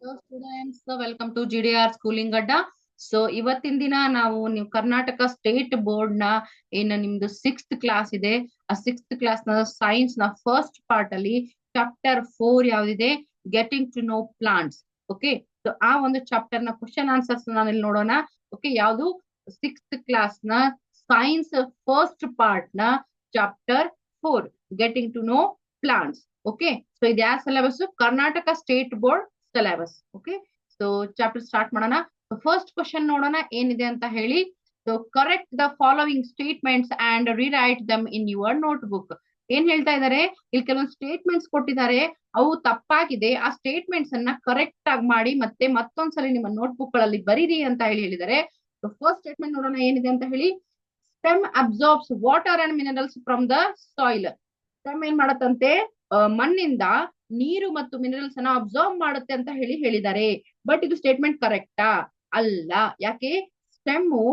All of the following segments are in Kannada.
Hello students, welcome to GDR schooling Adda. So ಇವತ್ತಿನ ದಿನ ನೀವು ಕರ್ನಾಟಕ ಸ್ಟೇಟ್ ಬೋರ್ಡ್ ನ ನಿಮ್ದು 6th ಕ್ಲಾಸ್ ಇದೆ. ಆ 6th ಕ್ಲಾಸ್ ನ ಸೈನ್ಸ್ ನ ಫಸ್ಟ್ ಪಾರ್ಟ್ ಅಲ್ಲಿ ಚಾಪ್ಟರ್ 4 ಯಾವ್ದಿದೆ, getting to know plants. Okay, so ಆ ಒಂದು ಚಾಪ್ಟರ್ ನ ಕ್ವಶನ್ ಆನ್ಸರ್ಸ್ ನಾನಿಲ್ಲಿ ನೋಡೋಣ. ಓಕೆ, ಯಾವ್ದು 6th ಕ್ಲಾಸ್ ನ ಸೈನ್ಸ್ ಫಸ್ಟ್ ಪಾರ್ಟ್ ನ chapter 4 getting to know plants. Okay, so ಇದು ಯಾವ syllabus? Karnataka state board syllabus. Okay, so chapter start ಮಾಡೋಣ. ಫಸ್ಟ್ ಕ್ವಶನ್ ನೋಡೋಣ ಏನಿದೆ ಅಂತ ಹೇಳಿ. So correct the following statements and rewrite them in your notebook. ಏನ್ ಹೇಳ್ತಾ ಇದಾರೆ, ಇಲ್ಲಿ ಕೆಲವೊಂದು ಸ್ಟೇಟ್ಮೆಂಟ್ಸ್ ಕೊಟ್ಟಿದ್ದಾರೆ, ಅವು ತಪ್ಪಾಗಿದೆ. ಆ ಸ್ಟೇಟ್ಮೆಂಟ್ಸ್ ಅನ್ನ ಕರೆಕ್ಟ್ ಆಗಿ ಮಾಡಿ ಮತ್ತೆ ಮತ್ತೊಂದ್ಸಲಿ ನಿಮ್ಮ ನೋಟ್ ಬುಕ್ ಗಳಲ್ಲಿ ಬರೀರಿ ಅಂತ ಹೇಳಿದ್ದಾರೆ. ಫಸ್ಟ್ ಸ್ಟೇಟ್ಮೆಂಟ್ ನೋಡೋಣ ಏನಿದೆ ಅಂತ ಹೇಳಿ. Stem absorbs water and minerals from the soil. Stem ಏನ್ ಮಾಡತ್ತಂತೆ, ಮಣ್ಣಿಂದ ನೀರು ಮತ್ತು ಮಿನರಲ್ಸ್ ಅನ್ನ ಅಬ್ಸರ್ವ್ ಮಾಡುತ್ತೆ ಅಂತ ಹೇಳಿದ್ದಾರೆ. ಬಟ್ ಇದು ಸ್ಟೇಟ್ಮೆಂಟ್ ಕರೆಕ್ಟಾ? ಅಲ್ಲ. ಯಾಕೆ? ಸ್ಟೆಮ್ಮು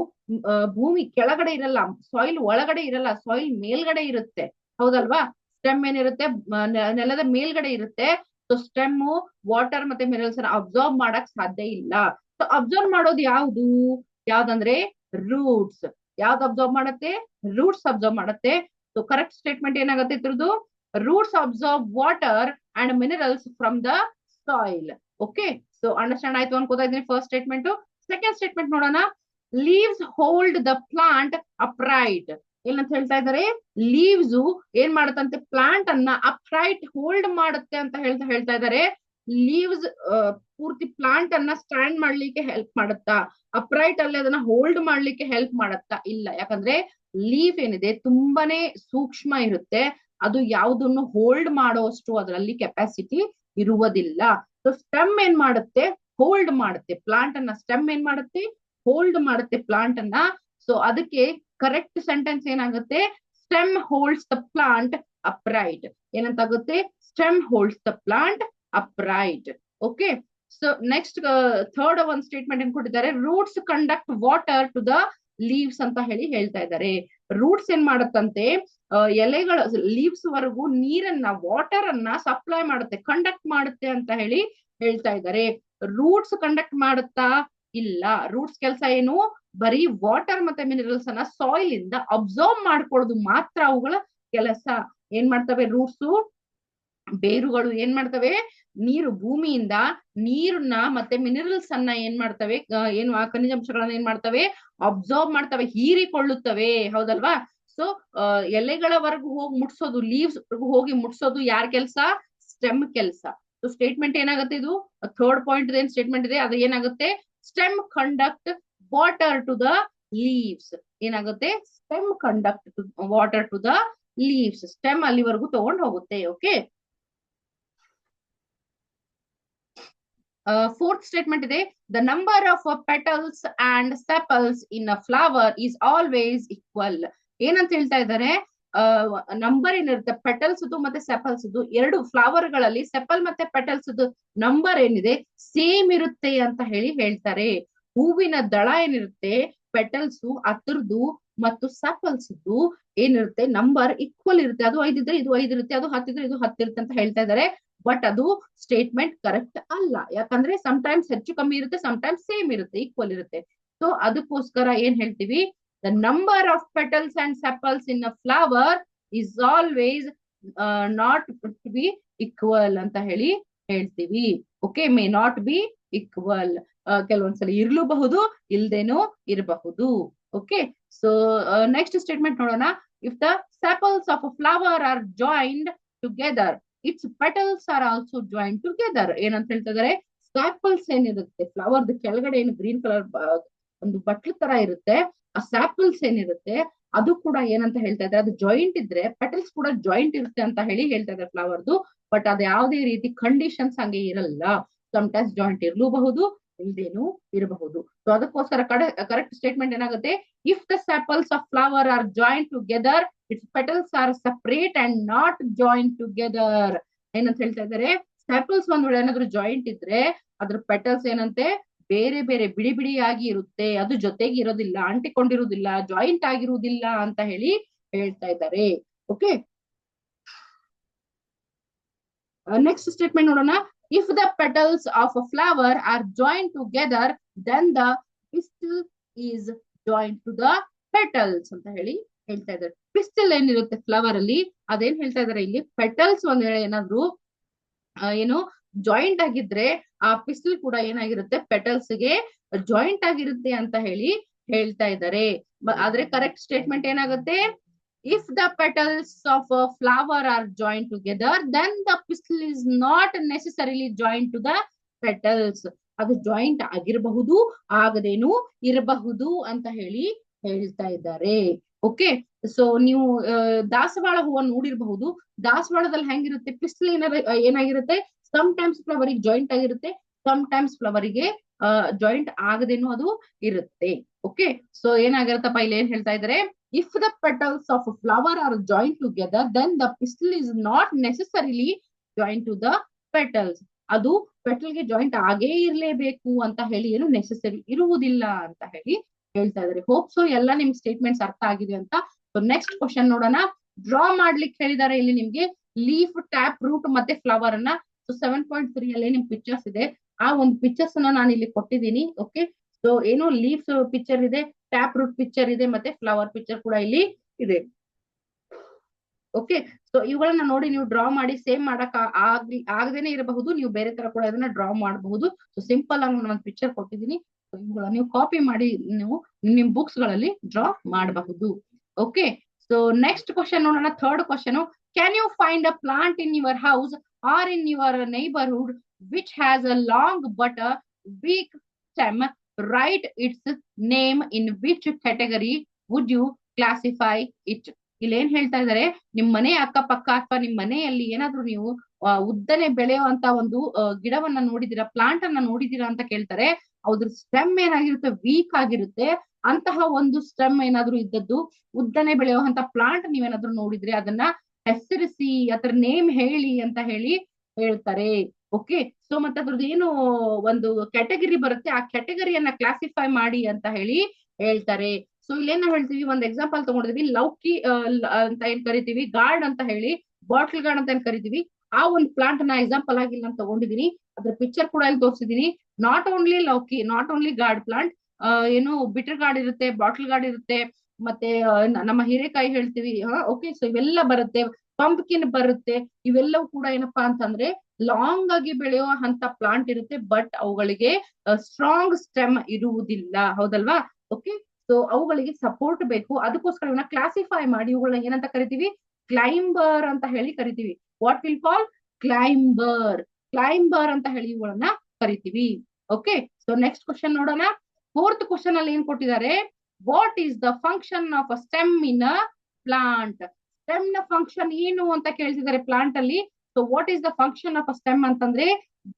ಭೂಮಿ ಕೆಳಗಡೆ ಇರಲ್ಲ, ಸಾಯಿಲ್ ಒಳಗಡೆ ಇರಲ್ಲ, ಸಾಯಿಲ್ ಮೇಲ್ಗಡೆ ಇರುತ್ತೆ. ಹೌದಲ್ವಾ? ಸ್ಟೆಮ್ ಏನಿರುತ್ತೆ, ನೆಲದ ಮೇಲ್ಗಡೆ ಇರುತ್ತೆ. ಸೊ ಸ್ಟೆಮ್ಮು ವಾಟರ್ ಮತ್ತೆ ಮಿನರಲ್ಸ್ ಅನ್ನ ಅಬ್ಸರ್ವ್ ಮಾಡಕ್ ಸಾಧ್ಯ ಇಲ್ಲ. ಸೊ ಅಬ್ಸರ್ವ್ ಮಾಡೋದು ಯಾವ್ದಂದ್ರೆ ರೂಟ್ಸ್. ಯಾವ್ದು ಅಬ್ಸರ್ವ್ ಮಾಡುತ್ತೆ? ರೂಟ್ಸ್ ಅಬ್ಸರ್ವ್ ಮಾಡುತ್ತೆ. ಸೊ ಕರೆಕ್ಟ್ ಸ್ಟೇಟ್ಮೆಂಟ್ ಏನಾಗುತ್ತೆ ಇದ್ರದ್ದು? Roots observe water and minerals from the soil. Okay, so understand ಆಯ್ತು ಅನ್ಕೋತಾ ಇದ್ದೀನಿ ಫಸ್ಟ್ ಸ್ಟೇಟ್ಮೆಂಟ್. ಸೆಕೆಂಡ್ ಸ್ಟೇಟ್ಮೆಂಟ್ ನೋಡೋಣ. Leaves hold the plant upright. ಏನಂತ ಹೇಳ್ತಾ ಇದ್ದಾರೆ? ಲೀವ್ಸ್ ಏನ್ ಮಾಡುತ್ತಂತೆ, ಪ್ಲಾಂಟ್ ಅನ್ನ ಅಪ್ರೈಟ್ ಹೋಲ್ಡ್ ಮಾಡುತ್ತೆ ಅಂತ ಹೇಳ್ತಾ ಇದ್ದಾರೆ. ಲೀವ್ಸ್ ಪೂರ್ತಿ ಪ್ಲಾಂಟ್ ಅನ್ನ ಸ್ಟ್ಯಾಂಡ್ ಮಾಡ್ಲಿಕ್ಕೆ ಹೆಲ್ಪ್ ಮಾಡುತ್ತಾ? ಅಪ್ರೈಟ್ ಅಲ್ಲಿ ಅದನ್ನ ಹೋಲ್ಡ್ ಮಾಡ್ಲಿಕ್ಕೆ ಹೆಲ್ಪ್ ಮಾಡುತ್ತಾ? ಇಲ್ಲ. ಯಾಕಂದ್ರೆ ಲೀಫ್ ಏನಿದೆ ತುಂಬಾನೇ ಸೂಕ್ಷ್ಮ ಇರುತ್ತೆ, ಅದು ಯಾವುದನ್ನು ಹೋಲ್ಡ್ ಮಾಡುವಷ್ಟು ಅದರಲ್ಲಿ ಕೆಪಾಸಿಟಿ ಇರುವುದಿಲ್ಲ. ಸೊ ಸ್ಟೆಮ್ ಏನ್ ಮಾಡುತ್ತೆ? ಹೋಲ್ಡ್ ಮಾಡುತ್ತೆ ಪ್ಲಾಂಟ್ ಅನ್ನ. ಸ್ಟೆಮ್ ಏನ್ ಮಾಡುತ್ತೆ? ಹೋಲ್ಡ್ ಮಾಡುತ್ತೆ ಪ್ಲಾಂಟ್ ಅನ್ನ. ಸೊ ಅದಕ್ಕೆ ಕರೆಕ್ಟ್ ಸೆಂಟೆನ್ಸ್ ಏನಾಗುತ್ತೆ? Stem holds the plant upright. ಏನಂತಾಗುತ್ತೆ? Stem holds the plant upright. Okay, so next third ಒಂದು ಸ್ಟೇಟ್ಮೆಂಟ್ ಏನ್ ಕೊಟ್ಟಿದ್ದಾರೆ, roots conduct water to the leaves ಅಂತ ಹೇಳ್ತಾ ಇದ್ದಾರೆ. ರೂಟ್ಸ್ ಏನ್ ಮಾಡತ್ತಂತೆ, ಎಲೆಗಳ ಲೀವ್ಸ್ ವರೆಗೂ ನೀರನ್ನ, ವಾಟರ್ ಅನ್ನ ಸಪ್ಲೈ ಮಾಡುತ್ತೆ, ಕಂಡಕ್ಟ್ ಮಾಡುತ್ತೆ ಅಂತ ಹೇಳ್ತಾ ಇದ್ದಾರೆ. ರೂಟ್ಸ್ ಕಂಡಕ್ಟ್ ಮಾಡುತ್ತಾ? ಇಲ್ಲ. ರೂಟ್ಸ್ ಕೆಲಸ ಏನು? ಬರೀ ವಾಟರ್ ಮತ್ತೆ ಮಿನರಲ್ಸ್ ಅನ್ನ ಸಾಯಿಲ್ ಇಂದ ಅಬ್ಸರ್ವ್ ಮಾಡ್ಕೊಳ್ಳೋದು ಮಾತ್ರ ಅವುಗಳ ಕೆಲಸ. ಏನ್ ಮಾಡ್ತವೆ ರೂಟ್ಸ್? ಬೇರುಗಳು ಏನ್ ಮಾಡ್ತವೆ? ನೀರು, ಭೂಮಿಯಿಂದ ನೀರನ್ನ ಮತ್ತೆ ಮಿನರಲ್ಸ್ ಅನ್ನ ಏನ್ ಮಾಡ್ತವೆ, ಖನಿಜಾಂಶಗಳನ್ನ ಏನ್ ಮಾಡ್ತವೆ? ಅಬ್ಸರ್ವ್ ಮಾಡ್ತವೆ, ಹೀರಿಕೊಳ್ಳುತ್ತವೆ. ಹೌದಲ್ವಾ? ಸೊ ಎಲೆಗಳವರೆಗೂ ಹೋಗಿ ಮುಟ್ಸೋದು, ಲೀವ್ಸ್ ಹೋಗಿ ಮುಟ್ಸೋದು ಯಾರ ಕೆಲಸ? ಸ್ಟೆಮ್ ಕೆಲಸ. ಸೊ ಸ್ಟೇಟ್ಮೆಂಟ್ ಏನಾಗುತ್ತೆ? ಇದು ಥರ್ಡ್ ಪಾಯಿಂಟ್ ಏನ್ ಸ್ಟೇಟ್ಮೆಂಟ್ ಇದೆ ಅದು ಏನಾಗುತ್ತೆ? Stem conduct water to the leaves. ಏನಾಗುತ್ತೆ? Stem conduct water to the leaves. Stem ಅಲ್ಲಿವರೆಗೂ ತಗೊಂಡು ಹೋಗುತ್ತೆ. ಓಕೆ, ಫೋರ್ತ್ ಸ್ಟೇಟ್ಮೆಂಟ್ ಇದೆ. The number of petals and sepals in a flower is always equal. ಏನಂತ ಹೇಳ್ತಾ ಇದ್ದಾರೆ? ನಂಬರ್ ಏನಿರುತ್ತೆ ಪೆಟಲ್ಸ್ ಮತ್ತೆ ಸೆಪಲ್ಸ್, ಎರಡು ಫ್ಲವರ್ ಗಳಲ್ಲಿ ಸೆಪಲ್ ಮತ್ತೆ ಪೆಟಲ್ಸ್ ನಂಬರ್ ಏನಿದೆ ಸೇಮ್ ಇರುತ್ತೆ ಅಂತ ಹೇಳ್ತಾರೆ. ಹೂವಿನ ದಳ ಏನಿರುತ್ತೆ, ಪೆಟಲ್ಸ್ ಅದ್ರದ್ದು ಮತ್ತು ಸೆಪಲ್ಸ್ ಏನಿರುತ್ತೆ ನಂಬರ್ ಈಕ್ವಲ್ ಇರುತ್ತೆ. ಅದು 5 ಇದ್ರೆ ಇದು 5 ಇರುತ್ತೆ, ಅದು 10 ಇದ್ರೆ ಇದು 10 ಇರುತ್ತೆ ಅಂತ ಹೇಳ್ತಾ ಇದ್ದಾರೆ. ಬಟ್ ಅದು ಸ್ಟೇಟ್ಮೆಂಟ್ ಕರೆಕ್ಟ್ ಅಲ್ಲ. ಯಾಕಂದ್ರೆ ಸಮಟೈಮ್ಸ್ ಹೆಚ್ಚು ಕಮ್ಮಿ ಇರುತ್ತೆ, ಸಮಟೈಮ್ಸ್ ಸೇಮ್ ಇರುತ್ತೆ, ಈಕ್ವಲ್ ಇರುತ್ತೆ. ಸೊ ಅದಕ್ಕೋಸ್ಕರ ಏನ್ ಹೇಳ್ತೀವಿ? The number of petals and sepals in a flower is always not to be equal ಅಂತ ಹೇಳ್ತೀವಿ. Okay, may not be equal. ಕೆಲವೊಂದ್ಸಲ ಇರ್ಲೂಬಹುದು, ಇಲ್ದೇನೂ ಇರಬಹುದು. ಓಕೆ, ಸೊ ನೆಕ್ಸ್ಟ್ ಸ್ಟೇಟ್ಮೆಂಟ್ ನೋಡೋಣ. If the sepals of a flower are joined together, its petals are also joint together. ಏನಂತ ಹೇಳ್ತಾ ಇದಾರೆ? ಸ್ಯಾಪಲ್ಸ್ ಏನಿರುತ್ತೆ, ಫ್ಲವರ್ ಕೆಳಗಡೆ ಏನು ಗ್ರೀನ್ ಕಲರ್ ಒಂದು ಬಟ್ಲು ತರ ಇರುತ್ತೆ, ಆ ಸ್ಯಾಪಲ್ಸ್ ಏನಿರುತ್ತೆ ಅದು ಕೂಡ ಏನಂತ ಹೇಳ್ತಾ ಇದ್ದಾರೆ? ಅದು ಜಾಯಿಂಟ್ ಇದ್ರೆ ಪೆಟಲ್ಸ್ ಕೂಡ ಜಾಯಿಂಟ್ ಇರುತ್ತೆ ಅಂತ ಹೇಳ್ತಾ ಇದ್ದಾರೆ ಫ್ಲವರ್ದು. ಬಟ್ ಅದು ಯಾವುದೇ ರೀತಿ ಕಂಡೀಷನ್ಸ್ ಹಂಗೆ ಇರಲ್ಲ. ಸಮಟೈಮ್ಸ್ ಜಾಯಿಂಟ್ ಇರ್ಲೂಬಹುದು, ಇಲ್ದೇನು ಇರಬಹುದು. ಸೊ ಅದಕ್ಕೋಸ್ಕರ ಕರೆಕ್ಟ್ ಸ್ಟೇಟ್ಮೆಂಟ್ ಏನಾಗುತ್ತೆ? If the sepals of flower are joint together, its petals are separate and not joint together. ಏನಂತ ಹೇಳ್ತಾ ಇದ್ದಾರೆ? ಸ್ಯಾಪಲ್ಸ್ ಒಂದ್ ವೇಳೆ ಏನಾದ್ರು ಜಾಯಿಂಟ್ ಇದ್ರೆ ಅದ್ರ ಪೆಟಲ್ಸ್ ಏನಂತೆ ಬೇರೆ ಬೇರೆ ಬಿಡಿ ಬಿಡಿಯಾಗಿ ಇರುತ್ತೆ, ಅದು ಜೊತೆಗೆ ಇರೋದಿಲ್ಲ, ಅಂಟಿಕೊಂಡಿರುವುದಿಲ್ಲ, ಜಾಯಿಂಟ್ ಆಗಿರುವುದಿಲ್ಲ ಅಂತ ಹೇಳ್ತಾ ಇದ್ದಾರೆ. ಓಕೆ, ನೆಕ್ಸ್ಟ್ ಸ್ಟೇಟ್ಮೆಂಟ್ ನೋಡೋಣ. If the petals of a flower are joined together, then the pistil is joined to the petals ಅಂತ ಹೇಳಿ ಹೇಳ್ತಾ ಇದ್ದಾರೆ. ಪಿಸ್ಟಲ್ ಏನಿರುತ್ತೆ ಫ್ಲವರ್ ಅಲ್ಲಿ ಅದೇನ್ ಹೇಳ್ತಾ ಇದಾರೆ ಇಲ್ಲಿ, ಪೆಟಲ್ಸ್ ಒಂದ್ ವೇಳೆ ಏನಾದ್ರು ಏನು ಜಾಯಿಂಟ್ ಆಗಿದ್ರೆ ಆ ಪಿಸ್ಟಲ್ ಕೂಡ ಏನಾಗಿರುತ್ತೆ ಪೆಟಲ್ಸ್ ಗೆ ಜಾಯಿಂಟ್ ಆಗಿರುತ್ತೆ ಅಂತ ಹೇಳಿ ಹೇಳ್ತಾ ಇದ್ದಾರೆ. ಆದ್ರೆ ಕರೆಕ್ಟ್ ಸ್ಟೇಟ್ಮೆಂಟ್ ಏನಾಗುತ್ತೆ, if the petals of a flower are joined together, then the pistil is not necessarily joined to the petals. ಅದು ಜಾಯಿಂಟ್ ಆಗಿರಬಹುದು, ಆಗದೇನು ಇರಬಹುದು ಅಂತ ಹೇಳಿ ಹೇಳ್ತಾ ಇದ್ದಾರೆ. ಓಕೆ, ಸೊ ನೀವು ದಾಸವಾಳ ಹೂವ ನೋಡಿರಬಹುದು. ದಾಸವಾಳದಲ್ಲಿ ಹೆಂಗಿರುತ್ತೆ, ಪಿಸ್ಟಲ್ ಏನಾಗಿರುತ್ತೆ, ಸಮ್ ಟೈಮ್ಸ್ ಫ್ಲವರ್ ಗೆ ಜಾಯಿಂಟ್ ಆಗಿರುತ್ತೆ, ಸಮ್ ಟೈಮ್ಸ್ ಫ್ಲವರ್ ಗೆ ಜಾಯಿಂಟ್ ಆಗದೇನು ಅದು ಇರುತ್ತೆ. ಓಕೆ, ಸೊ ಏನಾಗಿರುತ್ತಪ್ಪ ಇಲ್ಲಿ ಏನ್ ಹೇಳ್ತಾ ಇದ್ದಾರೆ, if the petals of a flower are joined together, then the pistil is not necessarily joined to the petals. ಅದು ಪೆಟಲ್ ಗೆ ಜಾಯಿಂಟ್ ಆಗೇ ಇರ್ಲೇಬೇಕು ಅಂತ ಹೇಳಿ ಏನು ನೆಸೆಸರಿ ಇರುವುದಿಲ್ಲ ಅಂತ ಹೇಳಿ ಹೇಳ್ತಾ ಇದ್ದಾರೆ. ಹೋಪ್ ಸೊ ಎಲ್ಲ ನಿಮ್ ಸ್ಟೇಟ್ಮೆಂಟ್ಸ್ ಅರ್ಥ ಆಗಿದೆ ಅಂತ. ಸೊ ನೆಕ್ಸ್ಟ್ ಕ್ವಶನ್ ನೋಡೋಣ. ಡ್ರಾ ಮಾಡ್ಲಿಕ್ಕೆ ಹೇಳಿದ್ದಾರೆ ಇಲ್ಲಿ ನಿಮ್ಗೆ ಲೀಫ್, ಟ್ಯಾಪ್, ರೂಟ್ ಮತ್ತೆ ಫ್ಲವರ್ ಅನ್ನ. ಸೊ 7.3 ಅಲ್ಲಿ ನಿಮ್ ಪಿಕ್ಚರ್ಸ್ ಇದೆ. ಆ ಒಂದು ಪಿಕ್ಚರ್ಸ್ ಅನ್ನ ನಾನು ಇಲ್ಲಿ ಕೊಟ್ಟಿದ್ದೀನಿ. ಓಕೆ, ಸೊ ಏನು ಲೀಫ್ ಪಿಕ್ಚರ್ ಇದೆ, ಟ್ಯಾಪ್ ರೂಟ್ ಪಿಕ್ಚರ್ ಇದೆ, ಮತ್ತೆ ಫ್ಲವರ್ ಪಿಕ್ಚರ್ ಕೂಡ ಇಲ್ಲಿ ಇದೆ. ಓಕೆ, ಸೊ ಇವುಗಳನ್ನ ನೋಡಿ ನೀವು ಡ್ರಾ ಮಾಡಿ. ಸೇಮ್ ಮಾಡಕ್ ಆಗದೇನೆ ಇರಬಹುದು, ನೀವು ಬೇರೆ ತರ ಕೂಡ ಇದನ್ನ ಡ್ರಾ ಮಾಡಬಹುದು. ಸೊ ಸಿಂಪಲ್ ಆಗಿ ನಾನು ಒಂದು ಪಿಕ್ಚರ್ ಕೊಟ್ಟಿದ್ದೀನಿ, ಇವುಗಳನ್ನ ನೀವು ಕಾಪಿ ಮಾಡಿ ನೀವು ನಿಮ್ ಬುಕ್ಸ್ ಗಳಲ್ಲಿ ಡ್ರಾ ಮಾಡಬಹುದು. ಓಕೆ, ಸೊ ನೆಕ್ಸ್ಟ್ ಕ್ವಶನ್ ನೋಡೋಣ. Third question, can you find a plant in your house or in your neighbourhood which has a long but a weak stem? Write its name in which category would you classify it? ಇಲ್ಲಿ ಏನ್ ಹೇಳ್ತಾ ಇದಾರೆ, ನಿಮ್ ಮನೆ ಅಕ್ಕಪಕ್ಕ ಅಥವಾ ನಿಮ್ ಮನೆಯಲ್ಲಿ ಏನಾದ್ರು ನೀವು ಉದ್ದನೆ ಬೆಳೆಯುವಂತ ಒಂದು ಗಿಡವನ್ನ ನೋಡಿದೀರಾ, ಪ್ಲಾಂಟ್ ಅನ್ನ ನೋಡಿದೀರಾ ಅಂತ ಕೇಳ್ತಾರೆ. ಅದ್ರ ಸ್ಟೆಮ್ ಏನಾಗಿರುತ್ತೆ, ವೀಕ್ ಆಗಿರುತ್ತೆ. ಅಂತಹ ಒಂದು ಸ್ಟೆಮ್ ಏನಾದ್ರು ಇದ್ದದ್ದು, ಉದ್ದನೆ ಬೆಳೆಯುವಂತ ಪ್ಲಾಂಟ್ ನೀವೇನಾದ್ರು ನೋಡಿದ್ರೆ ಅದನ್ನ ಹೆಸರಿಸಿ, ಅದ್ರ ನೇಮ್ ಹೇಳಿ ಅಂತ ಹೇಳಿ ಹೇಳ್ತಾರೆ. ಓಕೆ, ಸೊ ಮತ್ತೆ ಅದ್ರದ್ದು ಏನು ಒಂದು ಕ್ಯಾಟಗರಿ ಬರುತ್ತೆ, ಆ ಕ್ಯಾಟಗರಿಯನ್ನ ಕ್ಲಾಸಿಫೈ ಮಾಡಿ ಅಂತ ಹೇಳಿ ಹೇಳ್ತಾರೆ. ಸೊ ಇಲ್ಲೇನ ಹೇಳ್ತೀವಿ, ಒಂದ್ ಎಕ್ಸಾಂಪಲ್ ತಗೊಂಡಿದೀವಿ, ಲೌಕಿ ಅಂತ ಏನ್ ಕರಿತೀವಿ, ಗಾರ್ಡ್ ಅಂತ ಹೇಳಿ, ಬಾಟಲ್ ಗಾರ್ಡ್ ಅಂತ ಏನ್ ಕರಿತೀವಿ, ಆ ಒಂದು ಪ್ಲಾಂಟ್ ನ ಎಕ್ಸಾಂಪಲ್ ಆಗಿ ನಾನು ತಗೊಂಡಿದೀನಿ. ಅದ್ರ ಪಿಕ್ಚರ್ ಕೂಡ ಇಲ್ಲಿ ತೋರಿಸಿದೀನಿ. Not only lauki, not only gourd plant, ಏನು ಬಿಟರ್ ಗಾರ್ಡ್ ಇರುತ್ತೆ, ಬಾಟಲ್ ಗಾರ್ಡ್ ಇರುತ್ತೆ, ಮತ್ತೆ ನಮ್ಮ ಹೀರೆಕಾಯಿ ಹೇಳ್ತೀವಿ. ಓಕೆ, ಸೊ ಇವೆಲ್ಲ ಬರುತ್ತೆ, ಪಂಪ್ಕಿನ್ ಬರುತ್ತೆ. ಇವೆಲ್ಲವೂ ಕೂಡ ಏನಪ್ಪಾ ಅಂತಂದ್ರೆ ಲಾಂಗ್ ಆಗಿ ಬೆಳೆಯೋ ಅಂತ ಪ್ಲಾಂಟ್ ಇರುತ್ತೆ, ಬಟ್ ಅವುಗಳಿಗೆ ಸ್ಟ್ರಾಂಗ್ ಸ್ಟೆಮ್ ಇರುವುದಿಲ್ಲ, ಹೌದಲ್ವಾ? ಓಕೆ, ಸೊ ಅವುಗಳಿಗೆ ಸಪೋರ್ಟ್ ಬೇಕು. ಅದಕ್ಕೋಸ್ಕರ ಇವನ್ನ ಕ್ಲಾಸಿಫೈ ಮಾಡಿ ಇವುಗಳನ್ನ ಏನಂತ ಕರಿತೀವಿ, ಕ್ಲೈಂಬರ್ ಅಂತ ಹೇಳಿ ಕರಿತೀವಿ. What will call climber, climber ಅಂತ ಹೇಳಿ ಇವುಗಳನ್ನ ಕರಿತೀವಿ. ಓಕೆ, ಸೊ ನೆಕ್ಸ್ಟ್ ಕ್ವಶನ್ ನೋಡೋಣ. ಫೋರ್ತ್ ಕ್ವಶನ್ ಅಲ್ಲಿ ಏನ್ ಕೊಟ್ಟಿದ್ದಾರೆ, what is the function of a stem in a plant? Stem ನ ಫಂಕ್ಷನ್ ಏನು ಅಂತ ಕೇಳ್ತಿದ್ದಾರೆ ಪ್ಲಾಂಟ್ ಅಲ್ಲಿ. So what is the function of a stem ಅಂತಂದ್ರೆ,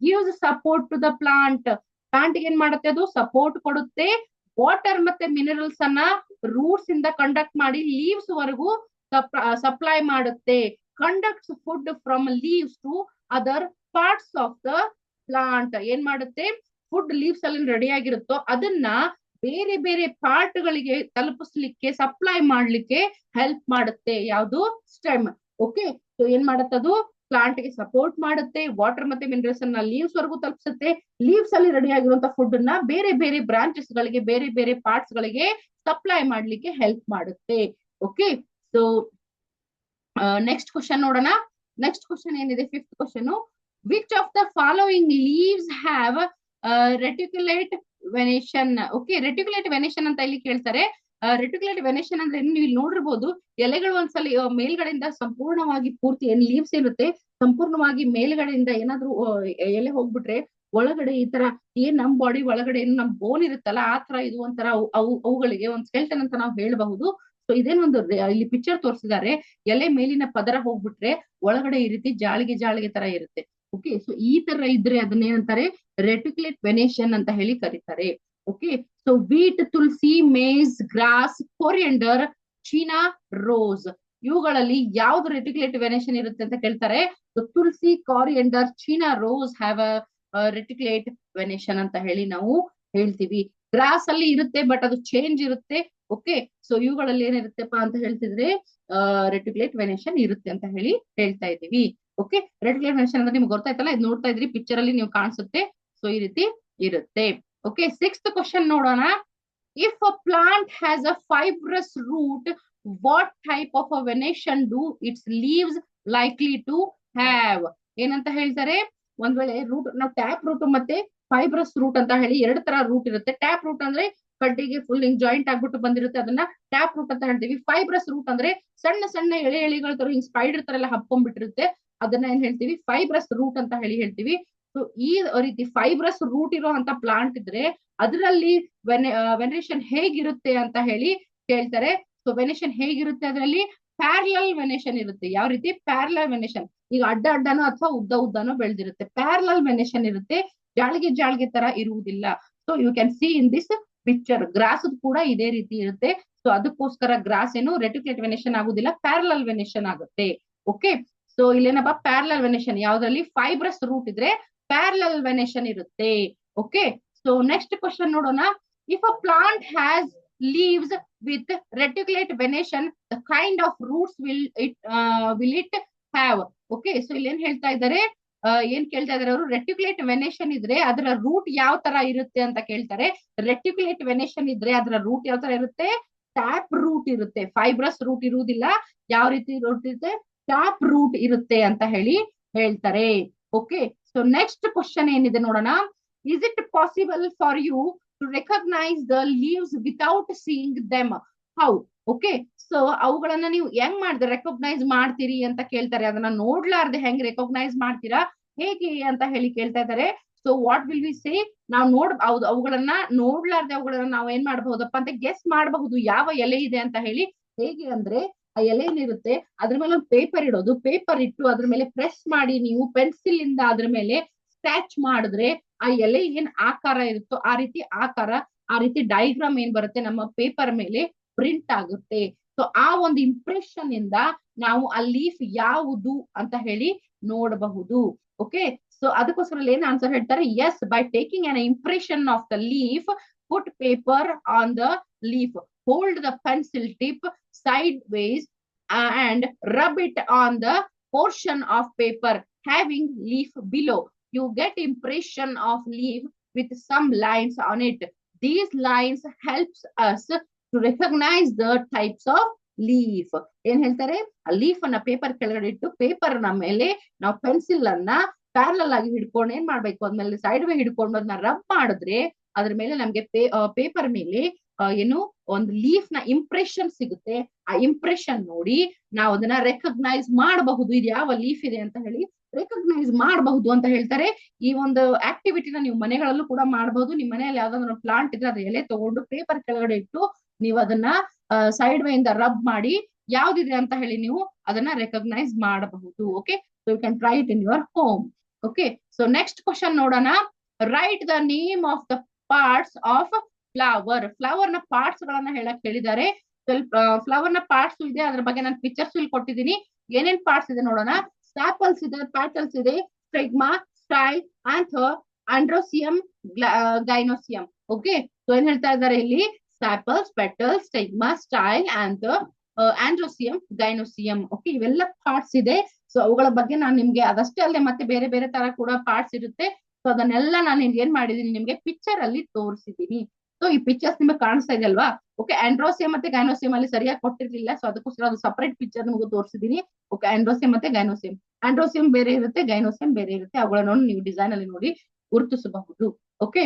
gives support to the plant. Plant ಏನ್ ಮಾಡುತ್ತೆ, ಅದು ಸಪೋರ್ಟ್ ಕೊಡುತ್ತೆ. ವಾಟರ್ ಮತ್ತೆ ಮಿನರಲ್ಸ್ ಅನ್ನ ರೂಟ್ಸ್ ಇಂದ ಕಂಡಕ್ಟ್ ಮಾಡಿ ಲೀವ್ಸ್ ವರೆಗೂ ಸಪ್ಲೈ ಮಾಡುತ್ತೆ. Conducts food from leaves to other parts of the plant. ಏನ್ ಮಾಡುತ್ತೆ, ಫುಡ್ ಲೀವ್ಸ್ ಅಲ್ಲಿ ರೆಡಿ ಆಗಿರುತ್ತೋ ಅದನ್ನ ಬೇರೆ ಬೇರೆ ಪಾರ್ಟ್ ಗಳಿಗೆ ತಲುಪಿಸ್ಲಿಕ್ಕೆ, ಸಪ್ಲೈ ಮಾಡ್ಲಿಕ್ಕೆ ಹೆಲ್ಪ್ ಮಾಡುತ್ತೆ. ಯಾವುದು, ಸ್ಟೆಮ್. ಓಕೆ, ಸೊ ಏನ್ ಮಾಡುತ್ತೆ, ಅದು ಪ್ಲಾಂಟ್ ಗೆ ಸಪೋರ್ಟ್ ಮಾಡುತ್ತೆ. ವಾಟರ್ ಮತ್ತೆ ಮಿನರಲ್ಸ್ ಅನ್ನ ಲೀವ್ಸ್ ವರೆಗೂ ತಲುಪಿಸುತ್ತೆ. ಲೀವ್ಸ್ ಅಲ್ಲಿ ರೆಡಿ ಆಗಿರುವಂತ ಫುಡ್ ಅನ್ನ ಬೇರೆ ಬೇರೆ ಬ್ರಾಂಚಸ್ ಗಳಿಗೆ, ಬೇರೆ ಬೇರೆ ಪಾರ್ಟ್ಸ್ ಗಳಿಗೆ ಸಪ್ಲೈ ಮಾಡ್ಲಿಕ್ಕೆ ಹೆಲ್ಪ್ ಮಾಡುತ್ತೆ. ಓಕೆ, ಸೊ ನೆಕ್ಸ್ಟ್ ಕ್ವಶನ್ ನೋಡೋಣ. ನೆಕ್ಸ್ಟ್ ಕ್ವಶನ್ ಏನಿದೆ, fifth question, which of the following leaves have reticulate venation? Okay, reticulate venation ಅಂತ ಇಲ್ಲಿ ಕೇಳ್ತಾರೆ. ರೆಟಿಕ್ಯುಲೇಟ್ ವೆನೇಷನ್ ಅಂದ್ರೆ ನೀವು ಇಲ್ಲಿ ನೋಡಿರ್ಬೋದು, ಎಲೆಗಳು ಒಂದ್ಸಲ ಮೇಲ್ಗಡೆಯಿಂದ ಸಂಪೂರ್ಣವಾಗಿ ಪೂರ್ತಿ ಏನ್ ಲೀವ್ಸ್ ಇರುತ್ತೆ, ಸಂಪೂರ್ಣವಾಗಿ ಮೇಲ್ಗಡೆಯಿಂದ ಏನಾದ್ರೂ ಎಲೆ ಹೋಗ್ಬಿಟ್ರೆ ಒಳಗಡೆ ಈ ತರ ಏನ್ ನಮ್ ಬಾಡಿ ಒಳಗಡೆ ಏನು ನಮ್ ಬೋನ್ ಇರುತ್ತಲ್ಲ, ಆ ತರ ಇದು ಒಂಥರ ಅವುಗಳಿಗೆ ಒಂದ್ ಸ್ಕೆಲ್ಟನ್ ಅಂತ ನಾವು ಹೇಳ್ಬಹುದು. ಸೊ ಇದೇನೊಂದು ಇಲ್ಲಿ ಪಿಕ್ಚರ್ ತೋರಿಸಿದ್ದಾರೆ, ಎಲೆ ಮೇಲಿನ ಪದರ ಹೋಗ್ಬಿಟ್ರೆ ಒಳಗಡೆ ಈ ರೀತಿ ಜಾಳಿಗೆ ಜಾಳಿಗೆ ತರ ಇರುತ್ತೆ. ಓಕೆ, ಸೊ ಈ ತರ ಇದ್ರೆ ಅದನ್ನೇನಂತಾರೆ, ರೆಟಿಕ್ಯುಲೇಟ್ ವೆನೇಷನ್ ಅಂತ ಹೇಳಿ ಕರೀತಾರೆ. Okay, so wheat, tulsi, maize, grass, coriander, China, rose, ಇವುಗಳಲ್ಲಿ ಯಾವ್ದು ರೆಟಿಕ್ಯುಲೇಟ್ ವೆನೇಷನ್ ಇರುತ್ತೆ ಅಂತ ಕೇಳ್ತಾರೆ. So tulsi, coriander, China rose have a reticulate venation ಅಂತ ಹೇಳಿ ನಾವು ಹೇಳ್ತೀವಿ. ಗ್ರಾಸ್ ಅಲ್ಲಿ ಇರುತ್ತೆ, ಬಟ್ ಅದು ಚೇಂಜ್ ಇರುತ್ತೆ. ಓಕೆ, ಸೊ ಇವುಗಳಲ್ಲಿ ಏನಿರುತ್ತೆಪ್ಪ ಅಂತ ಹೇಳ್ತಿದ್ರೆ ರೆಟಿಕ್ಯುಲೇಟ್ ವೆನೇಷನ್ ಇರುತ್ತೆ ಅಂತ ಹೇಳಿ ಹೇಳ್ತಾ ಇದೀವಿ. ಓಕೆ, ರೆಟಿಕ್ಯುಲೇಟ್ ವೆನೆಷನ್ ಅಂದ್ರೆ ನಿಮ್ಗೆ ಗೊತ್ತಾಯ್ತಲ್ಲ, ಇದು ನೋಡ್ತಾ ಇದ್ರಿ ಪಿಕ್ಚರ್ ಅಲ್ಲಿ ನೀವು ಕಾಣಿಸುತ್ತೆ. ಸೊ ಈ ರೀತಿ ಇರುತ್ತೆ. ಓಕೆ, 6th ಕ್ವಶನ್ ನೋಡೋಣ. If a plant has a fibrous root, what type of a venation do its leaves likely to have? ಏನಂತ ಹೇಳ್ತಾರೆ, ಒಂದ್ ವೇಳೆ ರೂಟ್, ನಾವು ಟ್ಯಾಪ್ ರೂಟ್ ಮತ್ತೆ ಫೈಬ್ರಸ್ ರೂಟ್ ಅಂತ ಹೇಳಿ ಎರಡು ತರ ರೂಟ್ ಇರುತ್ತೆ. ಟ್ಯಾಪ್ ರೂಟ್ ಅಂದ್ರೆ ಕಡ್ಡಿಗೆ ಫುಲ್ ಹಿಂಗ್ ಜಾಯಿಂಟ್ ಆಗ್ಬಿಟ್ಟು ಬಂದಿರುತ್ತೆ, ಅದನ್ನ ಟ್ಯಾಪ್ ರೂಟ್ ಅಂತ ಹೇಳ್ತೀವಿ. ಫೈಬ್ರಸ್ ರೂಟ್ ಅಂದ್ರೆ ಸಣ್ಣ ಸಣ್ಣ ಎಳೆ ಎಳೆಗಳ ತರ ಹಿಂಗ್ ಸ್ಪೈಡರ್ ತರ ಎಲ್ಲ ಹಬ್ಕೊಂಡ್ಬಿಟ್ಟಿರುತ್ತೆ, ಅದನ್ನ ಏನ್ ಹೇಳ್ತೀವಿ, ಫೈಬ್ರಸ್ ರೂಟ್ ಅಂತ ಹೇಳ್ತೀವಿ. ಸೊ ಈ ರೀತಿ ಫೈಬ್ರಸ್ ರೂಟ್ ಇರೋ ಅಂತ ಪ್ಲಾಂಟ್ ಇದ್ರೆ ಅದರಲ್ಲಿ ವೆನೇಷನ್ ಹೇಗಿರುತ್ತೆ ಅಂತ ಹೇಳಿ ಕೇಳ್ತಾರೆ. ಸೊ ವೆನೇಷನ್ ಹೇಗಿರುತ್ತೆ, ಅದರಲ್ಲಿ ಪ್ಯಾರಲಲ್ ವೆನೇಷನ್ ಇರುತ್ತೆ. ಯಾವ ರೀತಿ ಪ್ಯಾರಲಲ್ ವೆನೇಷನ್, ಈಗ ಅಡ್ಡ ಅಡ್ಡನೋ ಅಥವಾ ಉದ್ದ ಉದ್ದನೋ ಬೆಳೆದಿರುತ್ತೆ. ಪ್ಯಾರಲಲ್ ವೆನೇಷನ್ ಇರುತ್ತೆ, ಜಾಳ್ಗೆ ಜಾಳ್ಗೆ ತರ ಇರುವುದಿಲ್ಲ. So you can see in this picture, grass ಕೂಡ ಇದೇ ರೀತಿ ಇರುತ್ತೆ. ಸೊ ಅದಕ್ಕೋಸ್ಕರ ಗ್ರಾಸ್ ಏನು ರೆಟಿಕ್ಯುಲೇಟ್ ವೆನೇಷನ್ ಆಗುದಿಲ್ಲ, ಪ್ಯಾರಲಲ್ ವೆನೇಷನ್ ಆಗುತ್ತೆ. ಓಕೆ, ಸೊ ಇಲ್ಲೇನಪ್ಪ ಪ್ಯಾರಲಲ್ ವೆನೇಷನ್, ಯಾವ್ದ್ರಲ್ಲಿ ಫೈಬ್ರಸ್ ರೂಟ್ ಇದ್ರೆ ಪ್ಯಾರಲಲ್ ವೆನೇಷನ್ ಇರುತ್ತೆ. ಓಕೆ, ಸೊ ನೆಕ್ಸ್ಟ್ ಕ್ವಶನ್ ನೋಡೋಣ. If a plant has leaves with reticulate venation, the kind of roots will it have? Okay, so ಇಲ್ಲಿ ಏನ್ ಹೇಳ್ತಾ ಇದ್ದಾರೆ, ಏನ್ ಕೇಳ್ತಾ ಇದಾರೆ ಅವರು, ರೆಟಿಕ್ಯುಲೇಟ್ ವೆನೇಷನ್ ಇದ್ರೆ ಅದರ ರೂಟ್ ಯಾವ ತರ ಇರುತ್ತೆ ಅಂತ ಕೇಳ್ತಾರೆ. ರೆಟಿಕ್ಯುಲೇಟ್ ವೆನೇಷನ್ ಇದ್ರೆ ಅದರ ರೂಟ್ ಯಾವ ತರ ಇರುತ್ತೆ, ಟ್ಯಾಪ್ ರೂಟ್ ಇರುತ್ತೆ, ಫೈಬ್ರಸ್ ರೂಟ್ ಇರುವುದಿಲ್ಲ. ಯಾವ ರೀತಿ ರೂಟ್ ಇರುತ್ತೆ, ಟ್ಯಾಪ್ ರೂಟ್ ಇರುತ್ತೆ ಅಂತ ಹೇಳ್ತಾರೆ. ಓಕೆ, ಸೊ ನೆಕ್ಸ್ಟ್ ಕ್ವಶನ್ ಏನಿದೆ ನೋಡೋಣ. Is it possible for you to recognize the leaves without seeing them? How? Okay, so ಅವುಗಳನ್ನ ನೀವು ಹೆಂಗ್ ಮಾಡಿದ್ರೆ ರೆಕಗ್ನೈಸ್ ಮಾಡ್ತೀರಿ ಅಂತ ಕೇಳ್ತಾರೆ. ಅದನ್ನ ನೋಡ್ಲಾರ್ದೆ ಹೆಂಗ್ ರೆಕಗ್ನೈಸ್ ಮಾಡ್ತೀರಾ, ಹೇಗೆ ಅಂತ ಕೇಳ್ತಾ ಇದ್ದಾರೆ. So what will we say, ನಾವು ಅವುಗಳನ್ನ ನೋಡ್ಲಾರ್ದೆ ಅವುಗಳನ್ನ ನಾವು ಏನ್ ಮಾಡಬಹುದಪ್ಪ ಅಂತ ಗೆಸ್ ಮಾಡಬಹುದು, ಯಾವ ಎಲೆ ಇದೆ ಅಂತ ಹೇಳಿ. ಹೇಗೆ ಅಂದ್ರೆ, ಆ ಎಲೆ ಏನಿರುತ್ತೆ ಅದ್ರ ಮೇಲೆ ಒಂದು ಪೇಪರ್ ಇಡೋದು, ಪೇಪರ್ ಇಟ್ಟು ಅದ್ರ ಮೇಲೆ ಪ್ರೆಸ್ ಮಾಡಿ ನೀವು ಪೆನ್ಸಿಲ್ ಇಂದ ಅದ್ರ ಮೇಲೆ ಸ್ಕ್ರಾಚ್ ಮಾಡಿದ್ರೆ ಆ ಎಲೆ ಏನ್ ಆಕಾರ ಇರುತ್ತೋ ಆ ರೀತಿ ಆಕಾರ, ಆ ರೀತಿ ಡೈಗ್ರಾಮ್ ಏನ್ ಬರುತ್ತೆ ನಮ್ಮ ಪೇಪರ್ ಮೇಲೆ ಪ್ರಿಂಟ್ ಆಗುತ್ತೆ. ಸೊ ಆ ಒಂದು ಇಂಪ್ರೆಷನ್ ಇಂದ ನಾವು ಆ ಲೀಫ್ ಯಾವುದು ಅಂತ ಹೇಳಿ ನೋಡಬಹುದು. ಓಕೆ, ಸೊ ಅದಕ್ಕೋಸ್ಕರ ಏನ್ ಆನ್ಸರ್ ಹೇಳ್ತಾರೆ, yes, by taking an impression of the leaf, put paper on the leaf, hold the pencil tip sideways and rub it on the portion of paper having leaf below. You get impression of leaf with some lines on it. These lines helps us to recognize the types of leaf. ಏನ್ ಹೇಳ್ತಾರೆ, ಆ ಲೀಫ್ ಅನ್ನ ಪೇಪರ್ ಕೆಳಗಡೆ ಇಟ್ಟು ಪೇಪರ್ ನ ಮೇಲೆ ನಾವು ಪೆನ್ಸಿಲ್ ಅನ್ನ ಪ್ಯಾರಲಲ್ ಆಗಿ ಹಿಡ್ಕೊಂಡು ಏನ್ ಮಾಡ್ಬೇಕು, ಅದ್ಮೇಲೆ ಸೈಡ್ ವೇ ಹಿಡ್ಕೊಂಡು ಅದನ್ನ ರಬ್ ಮಾಡಿದ್ರೆ ಅದ್ರ ಮೇಲೆ ನಮ್ಗೆ ಪೇಪರ್ ಮೇಲೆ ಏನು ಒಂದು ಲೀಫ್ ನ ಇಂಪ್ರೆಷನ್ ಸಿಗುತ್ತೆ. ಆ ಇಂಪ್ರೆಷನ್ ನೋಡಿ ನಾವು ಅದನ್ನ ರೆಕಗ್ನೈಸ್ ಮಾಡಬಹುದು, ಇದು ಯಾವ ಲೀಫ್ ಇದೆ ಅಂತ ಹೇಳಿ ರೆಕಗ್ನೈಸ್ ಮಾಡಬಹುದು ಅಂತ ಹೇಳ್ತಾರೆ. ಈ ಒಂದು ಆಕ್ಟಿವಿಟಿನ ನೀವು ಮನೆಗಳಲ್ಲೂ ಕೂಡ ಮಾಡಬಹುದು. ನಿಮ್ ಮನೆಯಲ್ಲಿ ಯಾವ್ದಾದ್ರು ಪ್ಲಾಂಟ್ ಇದ್ರೆ ಅದ್ರ ಎಲೆ ತಗೊಂಡು ಪೇಪರ್ ಕೆಳಗಡೆ ಇಟ್ಟು ನೀವು ಅದನ್ನ ಸೈಡ್ ವೇ ಇಂದ ರಬ್ ಮಾಡಿ ಯಾವ್ದಿದೆ ಅಂತ ಹೇಳಿ ನೀವು ಅದನ್ನ ರೆಕಗ್ನೈಸ್ ಮಾಡಬಹುದು. Okay, so you can try it in your home. Okay, so next question ನೋಡೋಣ. Write the name of the parts of flower. Flower ನ ಪಾರ್ಟ್ಸ್ ಗಳನ್ನ ಹೇಳಕ್ ಹೇಳಿದ್ದಾರೆ. ಫ್ಲವರ್ ನ ಪಾರ್ಟ್ಸ್ ಇದೆ, ಅದ್ರ ಬಗ್ಗೆ ನಾನು ಪಿಕ್ಚರ್ಸ್ ಇಲ್ಲಿ ಕೊಟ್ಟಿದ್ದೀನಿ. ಏನೇನ್ ಪಾರ್ಟ್ಸ್ ಇದೆ ನೋಡೋಣ. ಸ್ಟಾಪಲ್ಸ್ ಇದೆ, ಪ್ಯಾಟಲ್ಸ್ ಇದೆ, stigma, style, anther, androecium, gynoecium. Okay, so ಏನ್ ಹೇಳ್ತಾ ಇದ್ದಾರೆ ಇಲ್ಲಿ, sepals, petals, stigma, style, anther, androecium, gynoecium. Okay, ಇವೆಲ್ಲ ಪಾರ್ಟ್ಸ್ ಇದೆ. ಸೊ ಅವುಗಳ ಬಗ್ಗೆ ನಾನು ನಿಮ್ಗೆ ಅದಷ್ಟೇ ಅಲ್ಲದೆ ಮತ್ತೆ ಬೇರೆ ಬೇರೆ ತರ ಕೂಡ ಪಾರ್ಟ್ಸ್ ಇರುತ್ತೆ. ಸೊ ಅದನ್ನೆಲ್ಲ ನಾನು ನಿಮ್ಗೆ ಏನ್ ಮಾಡಿದೀನಿ, ನಿಮ್ಗೆ ಪಿಕ್ಚರ್ ಅಲ್ಲಿ ತೋರಿಸಿದೀನಿ. ಸೊ ಈ ಪಿಕ್ಚರ್ಸ್ ನಿಮ್ಗೆ ಕಾಣಿಸ್ತಾ ಇದೆ ಅಲ್ವಾ. ಓಕೆ, ಆಂಡ್ರೋಸಿಯಂ ಮತ್ತೆ ಗೈನೋಸಿಯಂ ಅಲ್ಲಿ ಸರಿಯಾಗಿ ಕೊಟ್ಟಿರ್ಲಿಲ್ಲ, ಸೊ ಅದಕ್ಕೋಸ್ಕರ ಅದು ಸಪರೇಟ್ ಪಿಕ್ಚರ್ ನಿಮಗೆ ತೋರಿಸಿದೀನಿ. ಓಕೆ, ಆಂಡ್ರೋಸಿಯಂ ಮತ್ತೆ ಗೈನೋಸಿಯಂ, ಆಂಡ್ರೋಸಿಯಂ ಬೇರೆ ಇರುತ್ತೆ, ಗೈನೋಸಿಯಂ ಬೇರೆ ಇರುತ್ತೆ. ಅವುಗಳನ್ನ ನೀವು ಡಿಸೈನ್ ಅಲ್ಲಿ ನೋಡಿ ಗುರುತಿಸಬಹುದು. ಓಕೆ,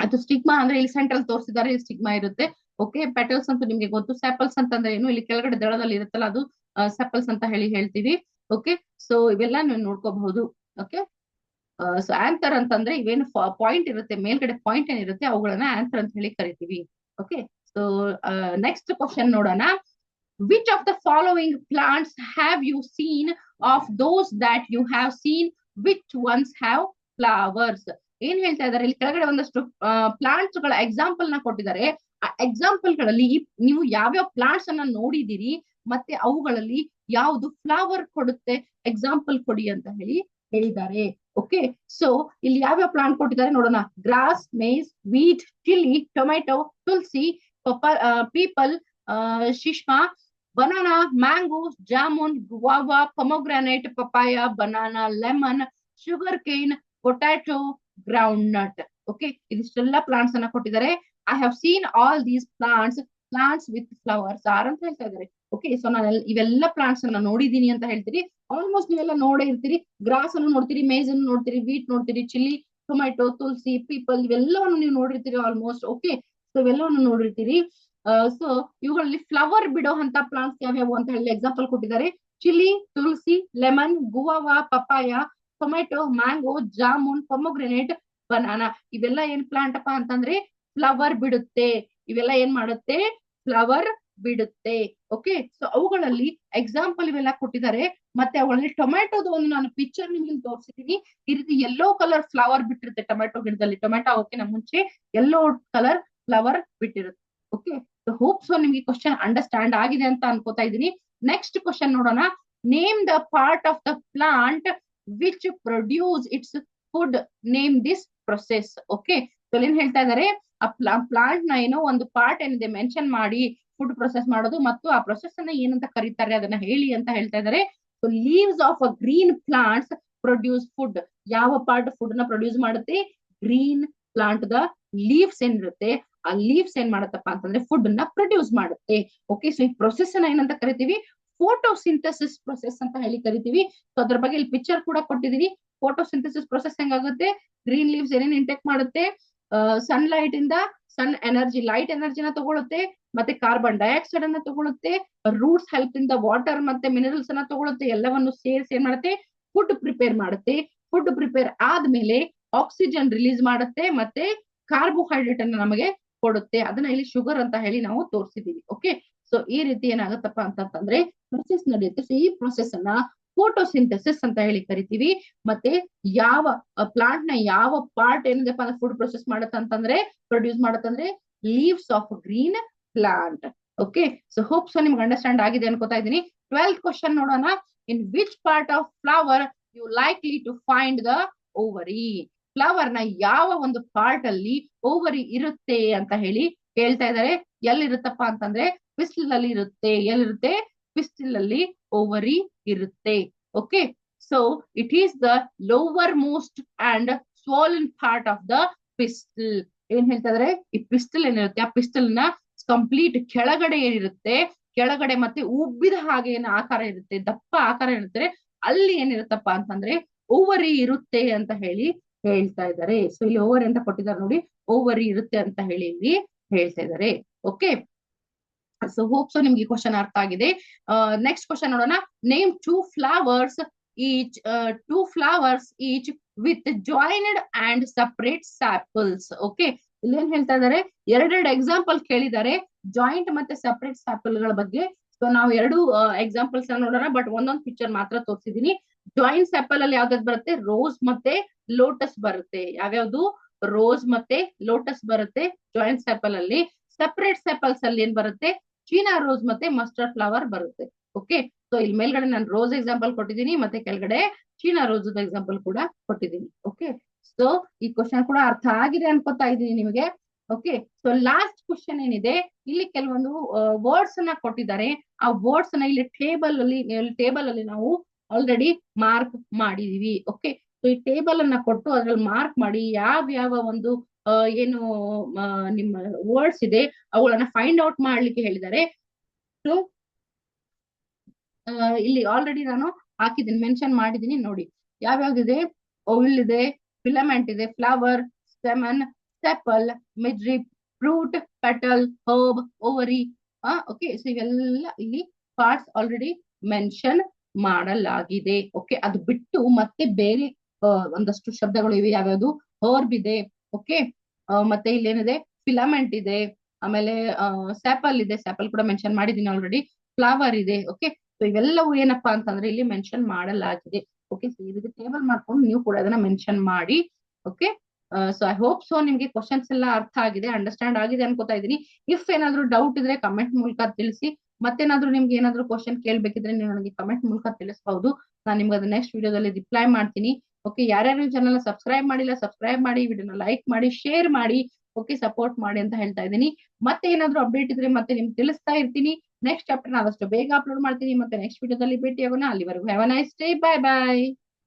ಅದು ಸ್ಟಿಗ್ಮಾ ಅಂದ್ರೆ ಇಲ್ಲಿ ಸೆಂಟ್ರಲ್ ತೋರಿಸಿದ್ದಾರೆ, ಇಲ್ಲಿ ಸ್ಟಿಗ್ಮಾ ಇರುತ್ತೆ. ಓಕೆ, ಪೆಟಲ್ಸ್ ಅಂತ ನಿಮ್ಗೆ ಗೊತ್ತು. ಸ್ಯಾಪಲ್ಸ್ ಅಂತಂದ್ರೆ ಏನು, ಇಲ್ಲಿ ಕೆಳಗಡೆ ದಳದಲ್ಲಿ ಇರುತ್ತಲ್ಲ ಅದು ಸ್ಯಾಪಲ್ಸ್ ಅಂತ ಹೇಳ್ತೀವಿ. ಓಕೆ, ಸೊ ಇವೆಲ್ಲ ನೀವು ನೋಡ್ಕೋಬಹುದು. ಓಕೆ, ಸೊ ಆಂಥರ್ ಅಂತಂದ್ರೆ ಇವೇನು ಪಾಯಿಂಟ್ ಇರುತ್ತೆ, ಮೇಲ್ಗಡೆ ಪಾಯಿಂಟ್ ಏನಿರುತ್ತೆ ಅವುಗಳನ್ನ ಆಂಥರ್ ಅಂತ ಹೇಳಿ ಕರಿತೀವಿ. ಓಕೆ, ಸೊ ನೆಕ್ಸ್ಟ್ ಕ್ವಶನ್ ನೋಡೋಣ. Which of the following plants have you seen of those that you have seen, which ones have flowers? ಏನ್ ಹೇಳ್ತಾ ಇದಾರೆ, ಇಲ್ಲಿ ಕೆಳಗಡೆ ಒಂದಷ್ಟು ಪ್ಲಾಂಟ್ಸ್ ಗಳ ಎಕ್ಸಾಂಪಲ್ ನ ಕೊಟ್ಟಿದ್ದಾರೆ. ಆ ಎಕ್ಸಾಂಪಲ್ ಗಳಲ್ಲಿ ನೀವು ಯಾವ್ಯಾವ ಪ್ಲಾಂಟ್ಸ್ ಅನ್ನ ನೋಡಿದಿರಿ ಮತ್ತೆ ಅವುಗಳಲ್ಲಿ ಯಾವುದು ಫ್ಲವರ್ ಕೊಡುತ್ತೆ, ಎಕ್ಸಾಂಪಲ್ ಕೊಡಿ ಅಂತ ಹೇಳಿದ್ದಾರೆ. ಓಕೆ, ಸೊ ಇಲ್ಲಿ ಯಾವ್ಯಾವ ಪ್ಲಾಂಟ್ ಕೊಟ್ಟಿದ್ದಾರೆ ನೋಡೋಣ. Gross, Mein, wheat, chilli, tomato, ತುಳಸಿ, people, ಶಿಶ್ಮಾ, banana, mango, jamun, guava, pomegranate, papaya, banana, lemon, sugarcane, potato, groundnut. Okay, ಇದಿಷ್ಟೆಲ್ಲ ಪ್ಲಾಂಟ್ಸ್ ಅನ್ನ ಕೊಟ್ಟಿದ್ದಾರೆ. I have seen all these plants with flowers are ಅಂತ ಹೇಳ್ತಾ ಇದ್ದಾರೆ. ಓಕೆ, ಸೊ ನಾನು ಇವೆಲ್ಲ ಪ್ಲಾಂಟ್ಸ್ ಅನ್ನ ನೋಡಿದೀನಿ ಅಂತ ಹೇಳ್ತೀರಿ. ಆಲ್ಮೋಸ್ಟ್ ನೀವೆಲ್ಲ ನೋಡೇ ಇರ್ತೀರಿ. ಗ್ರಾಸ್ ಅನ್ನು ನೋಡ್ತೀರಿ, ಮೇಜ್ ಅನ್ನು ನೋಡ್ತೀರಿ, ವೀಟ್ ನೋಡ್ತೀರಿ, ಚಿಲ್ಲಿ, ಟೊಮ್ಯಾಟೊ, ತುಳಸಿ, ಪೀಪಲ್ ಇವೆಲ್ಲವನ್ನು ನೀವು ನೋಡಿರ್ತೀರಿ ಆಲ್ಮೋಸ್ಟ್. ಓಕೆ, ಸೊ ಇವೆಲ್ಲವನ್ನು ನೋಡಿರ್ತೀರಿ. ಸೊ ಇವುಗಳಲ್ಲಿ ಫ್ಲವರ್ ಬಿಡೋ ಅಂತ ಪ್ಲಾಂಟ್ಸ್ ಯಾವ್ಯಾವು ಅಂತ ಹೇಳಿ ಎಕ್ಸಾಂಪಲ್ ಕೊಟ್ಟಿದ್ದಾರೆ. Chilli, tulsi, lemon, guava, papaya, tomato, mango, jamun, pomegranate, banana. ಇವೆಲ್ಲ ಏನ್ ಪ್ಲಾಂಟ್ ಅಪ್ಪ ಅಂತಂದ್ರೆ ಫ್ಲವರ್ ಬಿಡುತ್ತೆ. ಇವೆಲ್ಲ ಏನ್ ಮಾಡುತ್ತೆ? ಫ್ಲವರ್ ಬಿಡುತ್ತೆ. ಓಕೆ, ಸೊ ಅವುಗಳಲ್ಲಿ ಎಕ್ಸಾಂಪಲ್ ಇವೆಲ್ಲ ಕೊಟ್ಟಿದ್ದಾರೆ. ಮತ್ತೆ ಅವುಗಳಲ್ಲಿ ಟೊಮ್ಯಾಟೋದು ಒಂದು ನಾನು ಪಿಕ್ಚರ್ ನಿಮ್ಗೆ ತೋರಿಸಿದೀನಿ. ಈ ರೀತಿ ಯೆಲ್ಲೋ ಕಲರ್ ಫ್ಲವರ್ ಬಿಟ್ಟಿರುತ್ತೆ ಟೊಮ್ಯಾಟೊ ಗಿಡದಲ್ಲಿ. ಟೊಮ್ಯಾಟೊ ಆಗೋಕೆ ಮುಂಚೆ ಯೆಲ್ಲೋ ಕಲರ್ ಫ್ಲವರ್ ಬಿಟ್ಟಿರುತ್ತೆ. ಓಕೆ, ಸೊ ಹೋಪ್ ಸೊ ನಿಮ್ಗೆ ಕ್ವಶನ್ ಅಂಡರ್ಸ್ಟ್ಯಾಂಡ್ ಆಗಿದೆ ಅಂತ ಅನ್ಕೋತಾ ಇದೀನಿ. ನೆಕ್ಸ್ಟ್ ಕ್ವಶನ್ ನೋಡೋಣ. Name the part of the plant which produce its food. Name this process. Okay, ಏನ್ ಹೇಳ್ತಾ ಇದಾರೆ? ಆ ಪ್ಲಾಂಟ್ ನ ಏನೋ ಒಂದು ಪಾರ್ಟ್ ಏನಿದೆ ಮೆನ್ಷನ್ ಮಾಡಿ ಫುಡ್ ಪ್ರೊಸೆಸ್ ಮಾಡೋದು ಮತ್ತು ಆ ಪ್ರೊಸೆಸ್ ಅನ್ನ ಏನಂತ ಕರೀತಾರೆ ಅದನ್ನ ಹೇಳಿ ಅಂತ ಹೇಳ್ತಾ ಇದಾರೆ. So leaves of a green plants produce food. ಯಾವ ಪಾರ್ಟ್ ಫುಡ್ ನ ಪ್ರೊಡ್ಯೂಸ್ ಮಾಡುತ್ತೆ? ಗ್ರೀನ್ ಪ್ಲಾಂಟ್ ದ ಲೀವ್ಸ್ ಏನಿರುತ್ತೆ ಆ ಲೀವ್ಸ್ ಏನ್ ಮಾಡತ್ತಪ್ಪ ಅಂತಂದ್ರೆ ಫುಡ್ ನ ಪ್ರೊಡ್ಯೂಸ್ ಮಾಡುತ್ತೆ. ಓಕೆ, ಸೊ ಈ ಪ್ರೊಸೆಸ್ ಅನ್ನ ಏನಂತ ಕರಿತೀವಿ? ಫೋಟೋಸಿಂಥಸಿಸ್ ಪ್ರೊಸೆಸ್ ಅಂತ ಹೇಳಿ ಕರಿತೀವಿ. ಸೊ ಅದ್ರ ಬಗ್ಗೆ ಇಲ್ಲಿ ಪಿಕ್ಚರ್ ಕೂಡ ಕೊಟ್ಟಿದೀನಿ. ಫೋಟೋಸಿಂಥಸಿಸ್ ಪ್ರೊಸೆಸ್ ಹೆಂಗಾಗುತ್ತೆ? ಗ್ರೀನ್ ಲೀವ್ಸ್ ಏನೇನ್ ಇಂಟೆಕ್ಟ್ ಮಾಡುತ್ತೆ? ಸನ್ಲೈಟ್ ಇಂದ ಸನ್ ಎನರ್ಜಿ, ಲೈಟ್ ಎನರ್ಜಿನ ತಗೊಳುತ್ತೆ, ಮತ್ತೆ ಕಾರ್ಬನ್ ಡೈಆಕ್ಸೈಡ್ ಅನ್ನ ತಗೊಳುತ್ತೆ, ರೂಟ್ಸ್ ಹೆಲ್ಪ್ ಇಂದ ವಾಟರ್ ಮತ್ತೆ ಮಿನರಲ್ಸ್ ಅನ್ನ ತಗೊಳುತ್ತೆ. ಎಲ್ಲವನ್ನು ಸೇರಿಸಿ ಏನ್ ಮಾಡುತ್ತೆ? ಫುಡ್ ಪ್ರಿಪೇರ್ ಮಾಡುತ್ತೆ. ಫುಡ್ ಪ್ರಿಪೇರ್ ಆದ್ಮೇಲೆ ಆಕ್ಸಿಜನ್ ರಿಲೀಸ್ ಮಾಡುತ್ತೆ ಮತ್ತೆ ಕಾರ್ಬೋಹೈಡ್ರೇಟ್ ಅನ್ನ ನಮಗೆ ಕೊಡುತ್ತೆ. ಅದನ್ನ ಇಲ್ಲಿ ಶುಗರ್ ಅಂತ ಹೇಳಿ ನಾವು ತೋರಿಸಿದೀವಿ. ಓಕೆ, ಸೊ ಈ ರೀತಿ ಏನಾಗುತ್ತಪ್ಪ ಅಂತಂದ್ರೆ ಪ್ರೊಸೆಸ್ ನಡೆಯುತ್ತೆ. ಸೊ ಈ ಪ್ರೊಸೆಸ್ ಅನ್ನ ಫೋಟೋಸಿಂಥಸಿಸ್ ಅಂತ ಹೇಳಿ ಕರಿತೀವಿ. ಮತ್ತೆ ಯಾವ ಪ್ಲಾಂಟ್ ನ ಯಾವ ಪಾರ್ಟ್ ಏನಿದೆಪ್ಪ ಅಂದ್ರೆ ಫುಡ್ ಪ್ರೊಸೆಸ್ ಮಾಡುತ್ತೆ ಅಂತಂದ್ರೆ ಪ್ರೊಡ್ಯೂಸ್ ಮಾಡುತ್ತಂದ್ರೆ leaves of green plant. Okay, so hope so ನಿಮ್ಗೆ ಅಂಡರ್ಸ್ಟ್ಯಾಂಡ್ ಆಗಿದೆ ಅನ್ಕೋತಾ ಇದೀನಿ. 12th ಕ್ವಶನ್ ನೋಡೋಣ. In which part of flower you likely to find the ovary. Flower ನ ಯಾವ ಒಂದು ಪಾರ್ಟ್ ಅಲ್ಲಿ ಓವರಿ ಇರುತ್ತೆ ಅಂತ ಹೇಳಿ ಹೇಳ್ತಾ ಇದ್ದಾರೆ. ಎಲ್ಲಿರುತ್ತಪ್ಪ ಅಂತಂದ್ರೆ ಪಿಸ್ಟಲ್ ಅಲ್ಲಿ ಇರುತ್ತೆ. ಎಲ್ಲಿರುತ್ತೆ? ಪಿಸ್ಟಲ್ ಅಲ್ಲಿ ಓವರಿ ಇರುತ್ತೆ. Okay, so it is the lower most and swollen part of the pistol. ಏನ್ ಹೇಳ್ತಾ ಇದಾರೆ? ಈ ಪಿಸ್ಟಲ್ ಏನಿರುತ್ತೆ ಆ ಪಿಸ್ಟಲ್ ನ ಕಂಪ್ಲೀಟ್ ಕೆಳಗಡೆ ಏನಿರುತ್ತೆ, ಕೆಳಗಡೆ ಮತ್ತೆ ಉಬ್ಬಿದ ಹಾಗೆ ಏನ್ ಆಕಾರ ಇರುತ್ತೆ, ದಪ್ಪ ಆಕಾರ ಇರುತ್ತೆ, ಅಲ್ಲಿ ಏನಿರುತ್ತಪ್ಪ ಅಂತಂದ್ರೆ ಓವರಿ ಇರುತ್ತೆ ಅಂತ ಹೇಳಿ ಹೇಳ್ತಾ ಇದ್ದಾರೆ. ಸೊ ಇಲ್ಲಿ ಓವರಿ ಅಂತ ಕೊಟ್ಟಿದ್ದಾರೆ ನೋಡಿ, ಓವರಿ ಇರುತ್ತೆ ಅಂತ ಹೇಳಿ ಇಲ್ಲಿ ಹೇಳ್ತಾ ಇದ್ದಾರೆ. ಓಕೆ, ಸೊ ಹೋಪ್ ಸೊ ನಿಮ್ಗೆ ಕ್ವಶನ್ ಅರ್ಥ ಆಗಿದೆ. ನೆಕ್ಸ್ಟ್ ಕ್ವಶನ್ ನೋಡೋಣ. Name two flowers each with joined and separate sepals. Okay, ಇಲ್ಲೇನ್ ಹೇಳ್ತಾ ಇದಾರೆ? ಎರಡೆರಡು ಎಕ್ಸಾಂಪಲ್ ಕೇಳಿದ್ದಾರೆ ಜಾಯಿಂಟ್ ಮತ್ತೆ ಸಪರೇಟ್ ಸ್ಯಾಪಲ್ ಗಳ ಬಗ್ಗೆ. ಸೊ ನಾವು ಎರಡು ಎಕ್ಸಾಂಪಲ್ಸ್ ನೋಡೋಣ, ಬಟ್ ಒಂದೊಂದು ಪಿಕ್ಚರ್ ಮಾತ್ರ ತೋರಿಸಿದೀನಿ. ಜಾಯಿಂಟ್ ಸ್ಯಾಪಲ್ ಅಲ್ಲಿ ಯಾವ್ದಾದ್ರು ಬರುತ್ತೆ? ರೋಸ್ ಮತ್ತೆ ಲೋಟಸ್ ಬರುತ್ತೆ. ಯಾವ್ಯಾವ್ದು? ರೋಸ್ ಮತ್ತೆ ಲೋಟಸ್ ಬರುತ್ತೆ ಜಾಯಿಂಟ್ ಸ್ಯಾಪಲ್ ಅಲ್ಲಿ. ಸಪರೇಟ್ ಸ್ಯಾಪಲ್ಸ್ ಅಲ್ಲಿ ಏನ್ ಬರುತ್ತೆ? ಚೀನಾ ರೋಸ್ ಮತ್ತೆ ಮಸ್ಟರ್ಡ್ ಫ್ಲವರ್ ಬರುತ್ತೆ. ಓಕೆ, ಸೊ ಇಲ್ಲಿ ಮೇಲ್ಗಡೆ ನಾನು ರೋಸ್ ಎಕ್ಸಾಂಪಲ್ ಕೊಟ್ಟಿದ್ದೀನಿ ಮತ್ತೆ ಕೆಳಗಡೆ ಚೀನಾ ರೋಸ್ ಎಕ್ಸಾಂಪಲ್ ಕೂಡ ಕೊಟ್ಟಿದ್ದೀನಿ. ಓಕೆ, ಸೊ ಈ ಕ್ವಶನ್ ಕೂಡ ಅರ್ಥ ಆಗಿದೆ ಅನ್ಕೋತಾ ಇದ್ದೀನಿ ನಿಮಗೆ. ಓಕೆ, ಸೊ ಲಾಸ್ಟ್ ಕ್ವಶನ್ ಏನಿದೆ, ಇಲ್ಲಿ ಕೆಲವೊಂದು ವರ್ಡ್ಸ್ ಅನ್ನ ಕೊಟ್ಟಿದ್ದಾರೆ. ಆ ವರ್ಡ್ಸ್ ಅನ್ನ ಇಲ್ಲಿ ಟೇಬಲ್ ಅಲ್ಲಿ ನಾವು ಆಲ್ರೆಡಿ ಮಾರ್ಕ್ ಮಾಡಿದೀವಿ. ಓಕೆ, ಸೊ ಈ ಟೇಬಲ್ ಅನ್ನ ಕೊಟ್ಟು ಅದ್ರಲ್ಲಿ ಮಾರ್ಕ್ ಮಾಡಿ ಯಾವ ಒಂದು ಏನು ನಿಮ್ಮ ವರ್ಡ್ಸ್ ಇದೆ ಅವುಗಳನ್ನ ಫೈಂಡ್ ಔಟ್ ಮಾಡ್ಲಿಕ್ಕೆ ಹೇಳಿದ್ದಾರೆ. ಸೊ ಇಲ್ಲಿ ಆಲ್ರೆಡಿ ನಾನು ಹಾಕಿದ್ದೀನಿ, ಮೆನ್ಷನ್ ಮಾಡಿದೀನಿ ನೋಡಿ. ಯಾವ್ಯಾವ್ದಿದೆ? ಓವಿಲ್ ಇದೆ, ಫಿಲಮೆಂಟ್ ಇದೆ, flower, stamen, sepal, midrib, fruit, petal, herb, ovary. Okay, so ಇವೆಲ್ಲ ಇಲ್ಲಿ ಪಾರ್ಟ್ಸ್ ಆಲ್ರೆಡಿ ಮೆನ್ಷನ್ ಮಾಡಲಾಗಿದೆ. ಓಕೆ, ಅದು ಬಿಟ್ಟು ಮತ್ತೆ ಬೇರೆ ಒಂದಷ್ಟು ಶಬ್ದಗಳು ಇವೆ. ಯಾವ್ಯಾವ್ದು? ಹರ್ಬ್ ಇದೆ. ಓಕೆ, ಮತ್ತೆ ಇಲ್ಲೇನಿದೆ? ಫಿಲಮೆಂಟ್ ಇದೆ, ಆಮೇಲೆ ಸ್ಯಾಪಲ್ ಇದೆ, ಸ್ಯಾಪಲ್ ಕೂಡ ಮೆನ್ಷನ್ ಮಾಡಿದೀನಿ ಆಲ್ರೆಡಿ. ಫ್ಲವರ್ ಇದೆ. ಓಕೆ, ಸೊ ಇವೆಲ್ಲವೂ ಏನಪ್ಪಾ ಅಂತಂದ್ರೆ ಇಲ್ಲಿ ಮೆನ್ಷನ್ ಮಾಡಲಾಗಿದೆ. ಓಕೆ, ಸೊ ಈ ರೀತಿ ಟೇಬಲ್ ಮಾಡ್ಕೊಂಡು ನೀವು ಕೂಡ ಅದನ್ನ ಮೆನ್ಷನ್ ಮಾಡಿ. Okay, so I hope so ನಿಮ್ಗೆ ಕ್ವಶನ್ಸ್ ಎಲ್ಲ ಅರ್ಥ ಆಗಿದೆ, ಅಂಡರ್ಸ್ಟ್ಯಾಂಡ್ ಆಗಿದೆ ಅನ್ಕೋತಾ ಇದೀನಿ. ಇಫ್ ಏನಾದ್ರು ಡೌಟ್ ಇದ್ರೆ ಕಮೆಂಟ್ ಮೂಲಕ ತಿಳಿಸಿ. ಮತ್ತೇನಾದ್ರೂ ನಿಮ್ಗೆ ಏನಾದ್ರು ಕ್ವಶನ್ ಕೇಳ್ಬೇಕಿದ್ರೆ ನೀವು ನನಗೆ ಕಮೆಂಟ್ ಮೂಲಕ ತಿಳಿಸಬಹುದು. ನಾನು ನಿಮ್ಗೆ ಅದು ನೆಕ್ಸ್ಟ್ ವಿಡಿಯೋದಲ್ಲಿ ರಿಪ್ಲೈ ಮಾಡ್ತೀನಿ. ಓಕೆ, ಯಾರ್ಯಾರು ಚಾನಲ್ ಸಬ್ಸ್ಕ್ರೈಬ್ ಮಾಡಿಲ್ಲ ಸಬ್ಸ್ಕ್ರೈಬ್ ಮಾಡಿ, ವಿಡಿಯೋನ ಲೈಕ್ ಮಾಡಿ, ಶೇರ್ ಮಾಡಿ. ಓಕೆ, ಸಪೋರ್ಟ್ ಮಾಡಿ ಅಂತ ಹೇಳ್ತಾ ಇದ್ದೀನಿ. ಮತ್ತೆ ಏನಾದ್ರು ಅಪ್ಡೇಟ್ ಇದ್ರೆ ಮತ್ತೆ ನಿಮ್ಗೆ ತಿಳಿಸ್ತಾ ಇರ್ತೀನಿ. ನೆಕ್ಸ್ಟ್ ಚಾಪ್ಟರ್ ಆದಷ್ಟು ಬೇಗ ಅಪ್ಲೋಡ್ ಮಾಡ್ತೀನಿ. ಮತ್ತೆ ನೆಕ್ಸ್ಟ್ ವಿಡಿಯೋದಲ್ಲಿ ಭೇಟಿ ಆಗೋಣ. ಅಲ್ಲಿವರೆಗೂ have a nice day. Bye bye.